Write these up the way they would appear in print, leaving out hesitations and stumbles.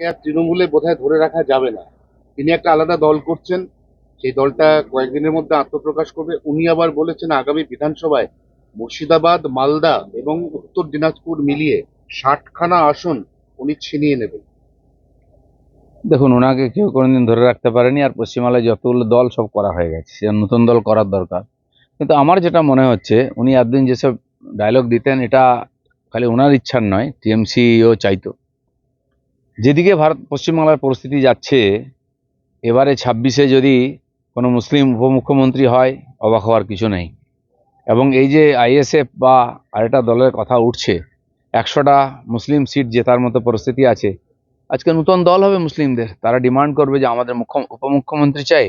আর তৃণমূলে বোধহয় ধরে রাখা যাবে না। তিনি একটা আলাদা দল করছেন, সেই দলটা কয়েকদিনের মধ্যে আত্মপ্রকাশ করবে। উনি আবার বলেছেন আগামী বিধানসভায় মুর্শিদাবাদ, মালদা এবং উত্তর দিনাজপুর মিলিয়ে 60খানা আসন উনি ছিনিয়ে নেবেন। দেখুন, ওনাকে কেউ কোনোদিন ধরে রাখতে পারেনি, আর পশ্চিমবাংলায় যতগুলো দল সব করা হয়ে গেছে, সে নতুন দল করার দরকার। কিন্তু আমার যেটা মনে হচ্ছে, উনি এতদিন যেসব ডায়লগ দিতেন, এটা খালি ওনার ইচ্ছার নয়, টিএমসিও চাইতো। যেদিকে পশ্চিমবাংলার পরিস্থিতি যাচ্ছে, এবারে 26-এ যদি কোনো মুসলিম উপমুখ্যমন্ত্রী হয়, অবাক হওয়ার কিছু নেই। এবং এই যে আইএসএফ বা আরেকটা দলের কথা উঠছে, 100টা মুসলিম সিট জেতার মতো পরিস্থিতি আছে। আজকে নতুন দল হবে মুসলিমদের, তারা ডিমান্ড করবে যে আমাদের উপমুখ্যমন্ত্রী চাই,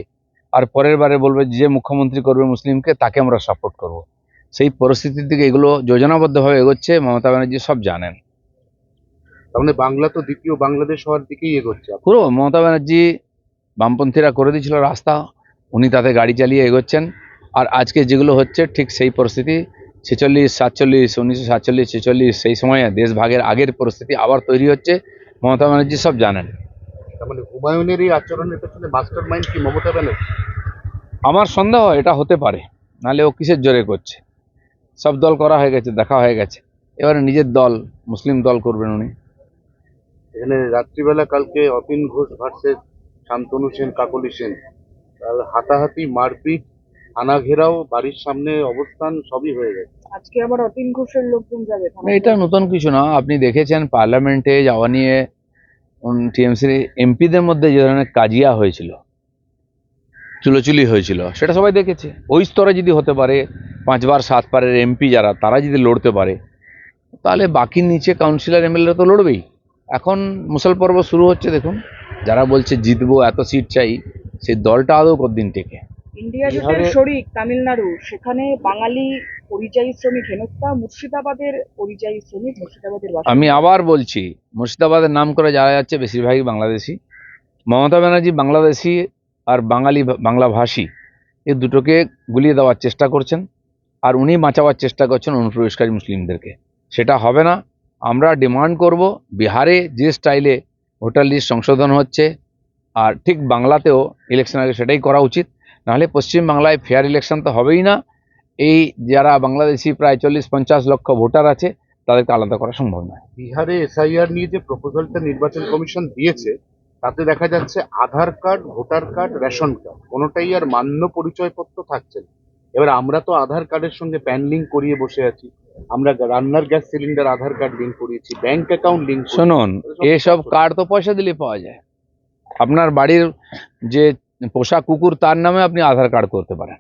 আর পরের বারে বলবে যে মুখ্যমন্ত্রী করবে মুসলিমকে তাকে আমরা সাপোর্ট করব। সেই পরিস্থিতির দিকে এগুলো যোজনাবদ্ধভাবে এগোচ্ছে, মমতা ব্যানার্জি সব জানেন। তার মানে বাংলা তো দ্বিতীয় বাংলাদেশ হওয়ার দিকেই এগোচ্ছে। পুরো মমতা ব্যানার্জি, বামপন্থীরা করে দিয়েছিল রাস্তা, উনি তাতে গাড়ি চালিয়ে এগোচ্ছেন। আর আজকে যেগুলো হচ্ছে ঠিক সেই পরিস্থিতি, 46, 47, 1947, 46, সেই সময়ে দেশ ভাগের আগের পরিস্থিতি আবার তৈরি হচ্ছে, মমতা ব্যানার্জি সব জানেন। তার মানে হুমায়ুনের এই আচরণের পেছনে মাস্টার মাইন্ড কি মমতা ব্যানার্জি? আমার সন্দেহ এটা হতে পারে, নাহলে ও কিসের জোরে করছে। সব দল করা হয়ে গেছে, দেখা হয়ে গেছে, এবারে নিজের দল, মুসলিম দল করবেন উনি। এখানে রাত্রিবেলা কালকে অতীন ঘোষ ভার্সেস শান্তনু সেন, কাকলি সেন, আর হাতাহাতি, মারপিট, থানা ঘেরাও, বাড়ির সামনে অবস্থান, সবই হয়ে গেছে। আজকে আবার অতীন ঘোষের লোকজন যাবে না, এটা নতুন কিছু না। আপনি দেখেছেন পার্লামেন্টে যাওয়া নিয়ে টিএমসির এমপিদের মধ্যে যে ধরনের কাজিয়া হয়েছিল, চুলোচুলি হয়েছিল, সেটা সবাই দেখেছে। ওই স্তরে যদি হতে পারে, 5 বার 7 বারের এমপি যারা, তারা যদি লড়তে পারে, তাহলে বাকি নিচে কাউন্সিলর এমএলএ তো লড়বেই। এখন মুসল পর্ব শুরু হচ্ছে, দেখুন। যারা বলছে জিতবো, এত সিট চাই, সেই দলটা আদৌ কতদিন টেকে। ইন্ডিয়া জোটের শরিক তামিলনাড়ু, সেখানে বাঙালি পরিযায়ী শ্রমিক হেনস্থা, মুর্শিদাবাদের পরিযায়ী শ্রমিক, মুর্শিদাবাদের আমি বাসিন্দা। আবার বলছি, মুর্শিদাবাদের নাম করে যারা যাচ্ছে বেশিরভাগই বাংলাদেশি। মমতা ব্যানার্জি বাংলাদেশি আর বাঙালি বাংলাভাষী, এই দুটোকে গুলিয়ে দেওয়ার চেষ্টা করছেন, আর উনি বাঁচাবার চেষ্টা করছেন অনুপ্রবেশকারী মুসলিমদেরকে। সেটা হবে না। আমরা ডিমান্ড করব, বিহারে যে স্টাইলে ভোটার লিস্ট সংশোধন হচ্ছে, আর ঠিক বাংলাতেও ইলেকশন আগে সেটাই করা উচিত। নাহলে পশ্চিমবাংলায় ফেয়ার ইলেকশন তো হবেই না। এই যারা বাংলাদেশি প্রায় 40-50 লক্ষ ভোটার আছে, তাদেরকে আলাদা করা সম্ভব নয়। বিহারে এসআইআর নিয়ে যে প্রপোজালটা নির্বাচন কমিশন দিয়েছে, তাতে দেখা যাচ্ছে Aadhaar card, voter card, ration card কোনোটাই আর মান্য পরিচয়পত্র থাকছে না। এবার আমরা তো আধার কার্ডের সঙ্গে প্যান লিঙ্ক করিয়ে বসে আছি, আমরা রান্নার গ্যাস সিলিন্ডার আধার কার্ড লিঙ্ক করিয়েছি, ব্যাংক অ্যাকাউন্ট লিঙ্ক। শুনুন, এসব কার্ড তো পয়সা দিলে পাওয়া যায়। আপনার বাড়ির যে পোষা কুকুর, তার নামে আপনি আধার কার্ড করতে পারেন।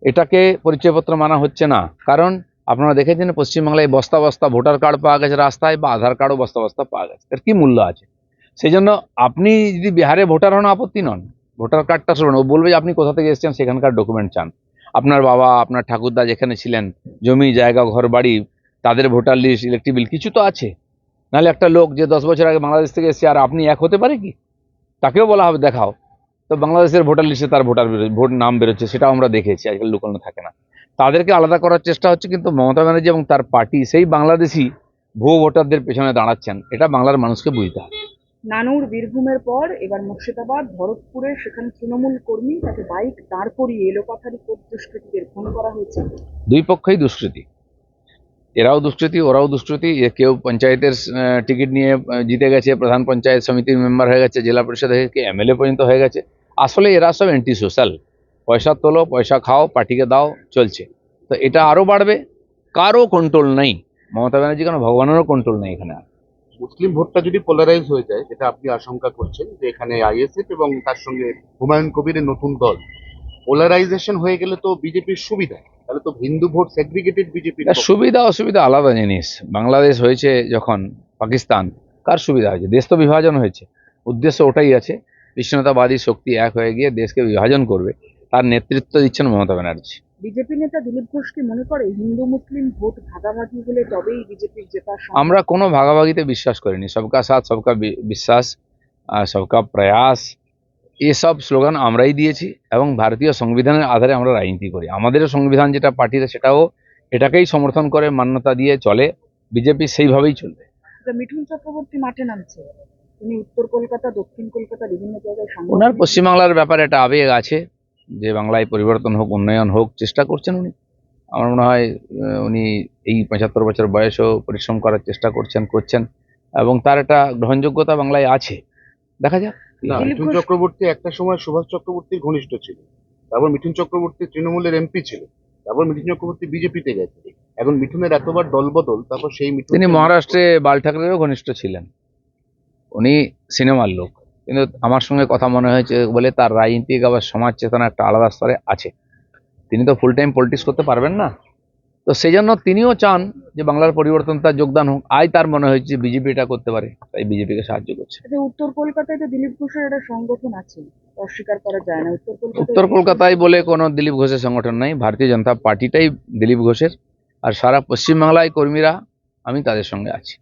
এটাকে পরিচয়পত্র মানা হচ্ছে না, কারণ আপনারা দেখেছেন পশ্চিমবাংলায় বস্তা বস্তা ভোটার কার্ড পাওয়া গেছে রাস্তায়, বা আধার কার্ডও বস্তা বস্তা পাওয়া গেছে। এর কি মূল্য আছে? সেই জন্য আপনি যদি বিহারে ভোটার হন, আপত্তি নন, ভোটার কার্ডটা শুনুন, ও বলবে যে আপনি কোথা থেকে এসেছেন, সেখানকার ডকুমেন্ট চান। আপনার বাবা, আপনার ঠাকুরদা যেখানে ছিলেন, জমি জায়গা ঘর বাড়ি, তাদের ভোটার লিস্ট, ইলেকট্রিক বিল, কিছু তো আছে। নাহলে একটা লোক যে 10 বছর আগে বাংলাদেশ থেকে এসেছে আর আপনি এক হতে পারে কি? তাকেও বলা হবে দেখাও। তো বাংলাদেশের ভোটার লিস্টে তার ভোট নাম বেরোচ্ছে, সেটাও আমরা দেখেছি। আজকাল লুকানো থাকে না। তাদেরকে আলাদা করার চেষ্টা হচ্ছে, কিন্তু মমতা ব্যানার্জি এবং তার পার্টি সেই বাংলাদেশি ভুয়ো ভোটারদের পেছনে দাঁড়াচ্ছেন। এটা বাংলার মানুষকে বুঝতে হবে। নানুর, বীরভূমের পর এবার মুর্শিদাবাদ, ভরতপুরে সেখানে তৃণমূল কর্মী, তাকে বাইক দাঁড় করিয়ে এলোপাথারি দুষ্কৃতীদের খুন করা হয়েছে। দুই পক্ষই দুষ্কৃতী, এরাও দুষ্কৃতী, ওরাও দুষ্কৃতী। কেউ পঞ্চায়েতের টিকিট নিয়ে জিতে গেছে, প্রধান পঞ্চায়েত সমিতির মেম্বার হয়ে গেছে, জেলা পরিষদ হয়ে গেছে, এমএলএ পর্যন্ত হয়ে গেছে। আসলে এরা সব অ্যান্টি সোশ্যাল। পয়সা তোলো, পয়সা খাও, পার্টিকে দাও, চলছে। তো এটা আরও বাড়বে। কারও কন্ট্রোল নেই, মমতা ব্যানার্জি কেন, ভগবানেরও কন্ট্রোল নেই এখানে। মুসলিম ভোটটা যদি পোলারাইজ হয়ে যায়, যেটা আপনি আশঙ্কা করছেন, যে এখানে আইএসএফ এবং তার সঙ্গে হুমায়ুন কবিরের নতুন দল, পোলারাইজেশন হয়ে গেলে তো বিজেপির সুবিধা, তাহলে তো হিন্দু ভোট সেগ্রিগেটেড বিজেপির। সুবিধা অসুবিধা আলাদা জিনিস। বাংলাদেশ হয়েছে যখন পাকিস্তান, কার সুবিধা হয়েছে? দেশ তো বিভাজন হয়েছে। উদ্দেশ্য ওটাই আছে, বিচ্ছিন্নতাবাদী শক্তি এক হয়ে গিয়ে দেশকে বিভাজন করবে। তার নেতৃত্ব দিচ্ছেন মমতা ব্যানার্জি। বিজেপি নেতা দিলীপ ঘোষ কি মনে করে হিন্দু মুসলিম ভোট ভাগাভাগি হলে তবেই বিজেপির জেতা সম্ভব? আমরা কোনো ভাগাভাগিতে বিশ্বাস করিনি। সবকা সাথ, সবকা বিশ্বাস, সবকা প্রয়াস, এসব স্লোগান আমরাই দিয়েছি, এবং ভারতীয় সংবিধানের আধারে আমরা রাজনীতি করি। আমাদেরও সংবিধান যেটা পার্টিতে, সেটাও এটাকেই সমর্থন করে, মান্যতা দিয়ে চলে। বিজেপি সেইভাবেই চলবে। মিঠুন চক্রবর্তী মাঠে নামছে, তিনি উত্তর কলকাতা, দক্ষিণ কলকাতা বিভিন্ন জায়গায় ওনার সাংগঠনিক পশ্চিমবাংলার ব্যাপারে একটা আবেগ আছে যে বাংলায় পরিবর্তন হোক, উন্নয়ন হোক, চেষ্টা করছেন উনি। আমার মনে হয় উনি এই 75 বছর বয়সেও পরিশ্রম করার চেষ্টা করছেন এবং তার একটা গ্রহণযোগ্যতা বাংলায় আছে। দেখা যাক কি না, হয়। দিলীপ মিঠুন ঘোষ- চক্রবর্তী একটা সময় সুভাষ চক্রবর্তীর ঘনিষ্ঠ ছিল, তারপর মিঠুন চক্রবর্তী তৃণমূলের এমপি ছিল, তারপর মিঠুন চক্রবর্তী বিজেপিতে গেছে, এখন মিঠুনের এতবার দলবদল, তারপর সেই মিঠুন তিনি মহারাষ্ট্রে বাল ঠাকরেরও ঘনিষ্ঠ ছিলেন। উনি সিনেমার লোক, কিন্তু আমার সঙ্গে কথা মনে হয়েছে বলে তার রাজনীতিক আবার সমাজ চেতনা একটা আলাদা স্তরে আছে। তিনি তো ফুল টাইম পলিটিক্স করতে পারবেন না, তো সেই জন্য তিনিও চান যে বাংলার পরিবর্তন তার যোগদান হোক। তার মনে হয়েছে বিজেপি এটা করতে পারে, তাই বিজেপিকে সাহায্য করছে। যে উত্তর কলকাতায় তো দিলীপ ঘোষের একটা সংগঠন আছে, অস্বীকার করা যায় না। উত্তর কলকাতায় বলে কোনো দিলীপ ঘোষের সংগঠন নাই, ভারতীয় জনতা পার্টিটাই দিলীপ ঘোষের। আর সারা পশ্চিমবাংলায় কর্মীরা, আমি তাদের সঙ্গে আছি।